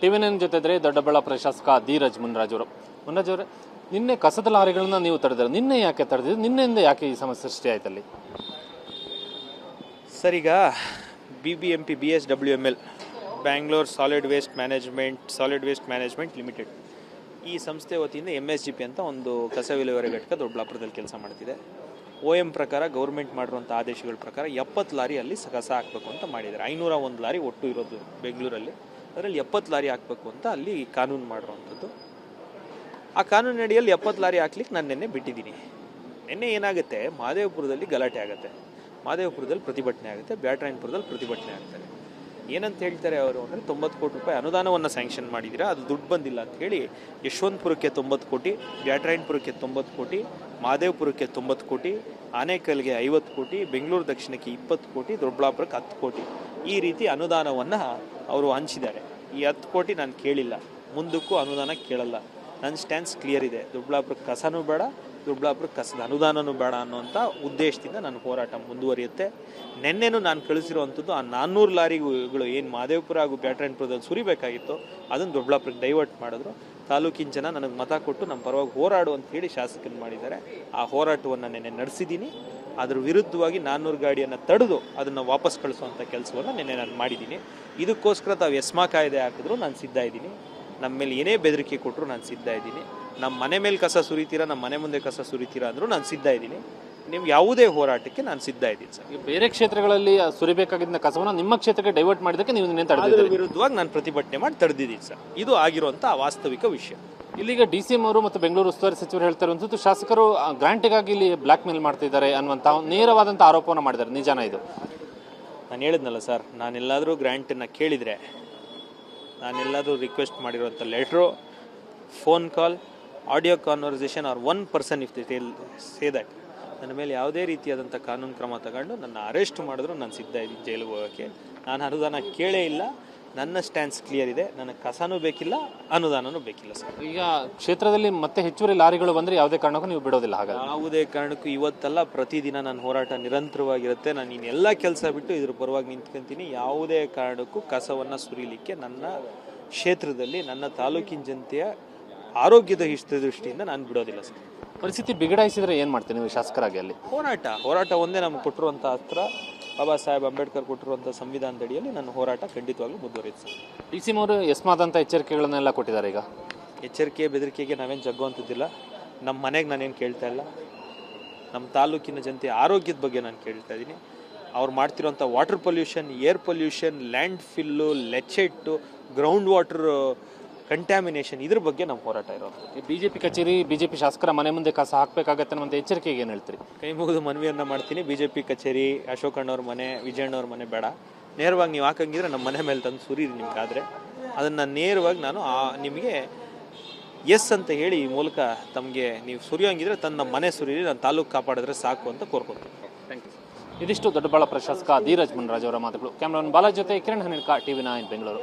TV nine ಜೊತೆ ಇದ್ರೆ ದೊಡ್ಡಬಳ್ಳಾಪುರ ಶಾಸಕ ಧೀರಜ್ ಮುನ್ರಾಜ್ ಅವರು. ಮುನ್ರಾಜ್ ಅವರೇ, ನಿನ್ನೆ ಕಸದ ಲಾರಿಗಳನ್ನ ನೀವು ತಡೆದ್ರೆ, ನಿನ್ನೆ ಯಾಕೆ ತಡೆದಿದ್ದು? ನಿನ್ನೆಯಿಂದ ಯಾಕೆ ಈ ಸಮಸ್ಯೆ ಸೃಷ್ಟಿ ಆಯ್ತಲ್ಲಿ? ಸರ್, ಈಗ BBMP BSWML Bangalore solid waste management limited ಈ ಸಂಸ್ಥೆ ವತಿಯಿಂದ MSGP ಅಂತ ಒಂದು ಕಸ ವಿಲೇವಾರಿ ಘಟಕ ದೊಡ್ಡಬಳ್ಳಾಪುರದಲ್ಲಿ ಕೆಲಸ ಮಾಡ್ತಿದೆ. OM ಪ್ರಕಾರ ಗೌರ್ಮೆಂಟ್ ಮಾಡಿರುವಂಥ ಆದೇಶಗಳ ಪ್ರಕಾರ 70 ಲಾರಿ ಅಲ್ಲಿ ಕಸ ಹಾಕಬೇಕು ಅಂತ ಮಾಡಿದ್ದಾರೆ. 501 ಲಾರಿ ಒಟ್ಟು ಇರೋದು ಬೆಂಗಳೂರಲ್ಲಿ, ಅದರಲ್ಲಿ 70 ಲಾರಿ ಹಾಕಬೇಕು ಅಂತ ಅಲ್ಲಿ ಕಾನೂನು ಮಾಡಿರುವಂಥದ್ದು. ಆ ಕಾನೂನು ಅಡಿಯಲ್ಲಿ 70 ಲಾರಿ ಹಾಕ್ಲಿಕ್ಕೆ ನಾನು ನಿನ್ನೆ ಬಿಟ್ಟಿದ್ದೀನಿ. ನಿನ್ನೆ ಏನಾಗುತ್ತೆ, ಮಹದೇವಪುರದಲ್ಲಿ ಗಲಾಟೆ ಆಗುತ್ತೆ, ಮಹದೇವಪುರದಲ್ಲಿ ಪ್ರತಿಭಟನೆ ಆಗುತ್ತೆ, ಬ್ಯಾಟರಾಯನಪುರದಲ್ಲಿ ಪ್ರತಿಭಟನೆ ಆಗ್ತಾರೆ. ಏನಂತ ಹೇಳ್ತಾರೆ ಅವರು ಅಂದರೆ 90 ಕೋಟಿ ರೂಪಾಯಿ ಅನುದಾನವನ್ನು ಸ್ಯಾಂಕ್ಷನ್ ಮಾಡಿದ್ದೀರಾ, ಅದು ದುಡ್ಡು ಬಂದಿಲ್ಲ ಅಂತ ಹೇಳಿ ಯಶವಂತಪುರಕ್ಕೆ 90 ಕೋಟಿ, ಬ್ಯಾಟರಾಯನಪುರಕ್ಕೆ 90 ಕೋಟಿ, ಮಹದೇವಪುರಕ್ಕೆ 90 ಕೋಟಿ, ಆನೇಕಲ್ಗೆ 50 ಕೋಟಿ, ಬೆಂಗಳೂರು ದಕ್ಷಿಣಕ್ಕೆ 20 ಕೋಟಿ, ದೊಡ್ಡಬಳ್ಳಾಪುರಕ್ಕೆ 10 ಕೋಟಿ ಈ ರೀತಿ ಅನುದಾನವನ್ನು ಅವರು ಹಂಚಿದ್ದಾರೆ. ಈ 10 ಕೋಟಿ ನಾನು ಕೇಳಿಲ್ಲ, ಮುಂದಕ್ಕೂ ಅನುದಾನ ಕೇಳಲ್ಲ. ನನ್ನ ಸ್ಟ್ಯಾನ್ಸ್ ಕ್ಲಿಯರ್ ಇದೆ. ದೊಡ್ಡಬಳ್ಳಾಪುರಕ್ಕೆ ಕಸನೂ ಬೇಡ, ದೊಡ್ಡಬಳ್ಳಾಪುರಕ್ಕೆ ಕಸದ ಅನುದಾನನೂ ಬೇಡ ಅನ್ನೋಂಥ ಉದ್ದೇಶದಿಂದ ನನ್ನ ಹೋರಾಟ ಮುಂದುವರಿಯುತ್ತೆ. ನಿನ್ನೆನೂ ನಾನು ಕಳಿಸಿರುವಂಥದ್ದು ಆ 400 ಲಾರಿಗಳು ಏನು ಮಹದೇವಪುರ ಹಾಗೂ ಬ್ಯಾಟರಾಯನಪುರದಲ್ಲಿ ಸುರಿಬೇಕಾಗಿತ್ತು, ಅದನ್ನು ದೊಡ್ಡಬಳ್ಳಾಪುರಕ್ಕೆ ಡೈವರ್ಟ್ ಮಾಡಿದ್ರು. ತಾಲೂಕಿನ ಜನ ನನಗೆ ಮತ ಕೊಟ್ಟು ನಮ್ಮ ಪರವಾಗಿ ಹೋರಾಡು ಅಂತ ಹೇಳಿ ಶಾಸಕರು ಮಾಡಿದ್ದಾರೆ. ಆ ಹೋರಾಟವನ್ನು ನಿನ್ನೆ ನಡೆಸಿದ್ದೀನಿ. ಅದ್ರ ವಿರುದ್ಧವಾಗಿ 400 ಗಾಡಿಯನ್ನು ತಡೆದು ಅದನ್ನು ವಾಪಸ್ ಕಳಿಸುವಂಥ ಕೆಲಸವನ್ನು ನಿನ್ನೆ ನಾನು ಮಾಡಿದ್ದೀನಿ. ಇದಕ್ಕೋಸ್ಕರ ತಾವು ಎಸ್ಮಾ ಕಾಯ್ದೆ ಹಾಕಿದ್ರು ನಾನು ಸಿದ್ಧ ಇದ್ದೀನಿ. ನಮ್ಮ ಮೇಲೆ ಏನೇ ಬೆದರಿಕೆ ಕೊಟ್ಟರು ನಾನು ಸಿದ್ಧ ಇದ್ದೀನಿ. ನಮ್ಮ ಮನೆ ಮೇಲೆ ಕಸ ಸುರಿತೀರಾ, ನಮ್ಮ ಮನೆ ಮುಂದೆ ಕಸ ಸುರಿತೀರಾ ಅಂದರೂ ನಾನು ಸಿದ್ಧ ಇದ್ದೀನಿ. ನಿಮ್ಗೆ ಯಾವುದೇ ಹೋರಾಟಕ್ಕೆ ನಾನು ಸಿದ್ಧ ಇದ್ದೀನಿ ಸರ್. ಬೇರೆ ಕ್ಷೇತ್ರಗಳಲ್ಲಿ ಸುರಿಬೇಕಾಗಿದ್ದ ಕಸವನ್ನು ನಿಮ್ಮ ಕ್ಷೇತ್ರಕ್ಕೆ ಡೈವರ್ಟ್ ಮಾಡಿದ್ದಕ್ಕೆ ನೀವು ನಿನ್ನೆ ಅದರ ವಿರುದ್ಧವಾಗಿ ನಾನು ಪ್ರತಿಭಟನೆ ಮಾಡಿ ತಡೆದಿದ್ದೀನಿ ಸರ್. ಇದು ಆಗಿರುವಂಥ ವಾಸ್ತವಿಕ ವಿಷಯ. ಇಲ್ಲಿಗ DCM ಅವರು ಮತ್ತು ಬೆಂಗಳೂರು ಉಸ್ತುವಾರಿ ಸಚಿವರು ಹೇಳ್ತಾ ಇರುವಂಥದ್ದು, ಶಾಸಕರು ಗ್ರಾಂಟಿಗಾಗಿ ಇಲ್ಲಿ ಬ್ಲ್ಯಾಕ್ ಮೇಲ್ ಮಾಡ್ತಿದ್ದಾರೆ ಅನ್ನುವಂಥ ನೇರವಾದಂಥ ಆರೋಪವನ್ನು ಮಾಡಿದ್ದಾರೆ. ನಿಜಾನ ಇದು? ನಾನು ಹೇಳಿದ್ನಲ್ಲ ಸರ್, ನಾನೆಲ್ಲಾದರೂ ಗ್ರ್ಯಾಂಟನ್ನು ಕೇಳಿದರೆ, ನಾನೆಲ್ಲಾದರೂ ರಿಕ್ವೆಸ್ಟ್ ಮಾಡಿರುವಂಥ letter, phone call, audio conversation or 1 person if they say that, ನನ್ನ ಮೇಲೆ ಯಾವುದೇ ರೀತಿಯಾದಂಥ ಕಾನೂನು ಕ್ರಮ ತಗೊಂಡು ನನ್ನ ಅರೆಸ್ಟ್ ಮಾಡಿದ್ರು ನಾನು ಸಿದ್ಧ ಇದ್ದೀನಿ ಜೈಲಿಗೆ ಹೋಗೋಕ್ಕೆ. ನಾನು ಅನುದಾನ ಕೇಳೇ ಇಲ್ಲ. ನನ್ನ ಸ್ಟ್ಯಾನ್ಸ್ ಕ್ಲಿಯರ್ ಇದೆ. ನನಗೆ ಕಸನೂ ಬೇಕಿಲ್ಲ, ಅನುದಾನನೂ ಬೇಕಿಲ್ಲ ಸರ್. ಈಗ ಕ್ಷೇತ್ರದಲ್ಲಿ ಮತ್ತೆ ಹೆಚ್ಚುವರಿ ಲಾರಿಗಳು ಬಂದರೆ ಯಾವುದೇ ಕಾರಣಕ್ಕೂ ನೀವು ಬಿಡೋದಿಲ್ಲ? ಹಾಗಾಗಿ ಯಾವುದೇ ಕಾರಣಕ್ಕೂ ಇವತ್ತಲ್ಲ, ಪ್ರತಿದಿನ ನನ್ನ ಹೋರಾಟ ನಿರಂತರವಾಗಿರುತ್ತೆ. ನಾನು ಇನ್ನೆಲ್ಲ ಕೆಲಸ ಬಿಟ್ಟು ಇದ್ರ ಪರವಾಗಿ ನಿಂತ್ಕೊಂತೀನಿ. ಯಾವುದೇ ಕಾರಣಕ್ಕೂ ಕಸವನ್ನು ಸುರಿಲಿಕ್ಕೆ ನನ್ನ ಕ್ಷೇತ್ರದಲ್ಲಿ ನನ್ನ ತಾಲೂಕಿನ ಜನತೆಯ ಆರೋಗ್ಯದ ಹಿತದೃಷ್ಟಿಯಿಂದ ನಾನು ಬಿಡೋದಿಲ್ಲ ಸರ್. ಪರಿಸ್ಥಿತಿ ಬಿಗಡಾಯಿಸಿದ್ರೆ ಏನು ಮಾಡ್ತೀನಿ ನೀವು ಶಾಸಕರಾಗಿ? ಅಲ್ಲಿ ಹೋರಾಟ ಒಂದೇ ನಮ್ಗೆ ಕೊಟ್ಟಿರುವಂಥ ಅಸ್ತ್ರ. ಬಾಬಾ ಸಾಹೇಬ್ ಅಂಬೇಡ್ಕರ್ ಕೊಟ್ಟಿರುವಂಥ ಸಂವಿಧಾನದ ಅಡಿಯಲ್ಲಿ ನನ್ನ ಹೋರಾಟ ಖಂಡಿತವಾಗ್ಲೂ ಮುಂದುವರಿಯುತ್ತೆ ಸರ್. DCM ಅವರು ಎಸ್ಮಾದಂಥ ಎಚ್ಚರಿಕೆಗಳನ್ನೆಲ್ಲ ಕೊಟ್ಟಿದ್ದಾರೆ. ಈಗ ಎಚ್ಚರಿಕೆ ಬೆದರಿಕೆಗೆ ನಾವೇನು ಜಗ್ಗುವಂಥದ್ದಿಲ್ಲ. ನಮ್ಮ ಮನೆಗೆ ನಾನೇನು ಕೇಳ್ತಾ ಇಲ್ಲ. ನಮ್ಮ ತಾಲೂಕಿನ ಜನತೆ ಆರೋಗ್ಯದ ಬಗ್ಗೆ ನಾನು ಕೇಳ್ತಾ ಇದ್ದೀನಿ. ಅವ್ರು ಮಾಡ್ತಿರೋಂಥ water pollution, air pollution, landfill, leachate, ground water contamination, ಇದ್ರ ಬಗ್ಗೆ ನಮ್ಮ ಹೋರಾಟ ಇರೋದು. BJP ಕಚೇರಿ, BJP ಶಾಸಕರ ಮನೆ ಮುಂದೆ ಕಸ ಹಾಕಬೇಕಾಗತ್ತೆ ಅನ್ನುವಂಥ ಎಚ್ಚರಿಕೆಗೆ ಏನು ಹೇಳ್ತೀರಿ? ಕೈ ಮುಗಿದು ಮನವಿಯನ್ನು ಮಾಡ್ತೀನಿ. BJP ಕಚೇರಿ, ಅಶೋಕಣ್ಣವ್ರ ಮನೆ, ವಿಜಯಣ್ಣವ್ರ ಮನೆ ಬೇಡ. ನೇರವಾಗಿ ನೀವು ಹಾಕಂಗಿದ್ರೆ ನಮ್ಮ ಮನೆ ಮೇಲೆ ತಂದು ಸುರೀರಿ ನಿಮ್ಗಾದರೆ. ಅದನ್ನು ನೇರವಾಗಿ ನಾನು ನಿಮಗೆ ಎಸ್ ಅಂತ ಹೇಳಿ ಈ ಮೂಲಕ ತಮಗೆ ನೀವು ಸುರಿಯೋಂಗಿದ್ರೆ ತನ್ನ ಮನೆ ಸುರೀರಿ, ನಾನು ತಾಲೂಕು ಕಾಪಾಡಿದ್ರೆ ಸಾಕು ಅಂತ ಕೋರ್ಕೊತೀನಿ. Thank you. ಇದಿಷ್ಟು ದೊಡ್ಡಬಳ್ಳಾಪುರ ಶಾಸಕ ಧೀರಜ್ ಮುನ್ರಾಜ್ ಅವರ ಮಾತುಗಳು. ಕ್ಯಾಮ್ರಾಮನ್ ಬಾಲಾಜ್ ಜೊತೆ ಕಿರಣ್ ಹನಿಡ್ಕ, TV9 ಬೆಂಗಳೂರು.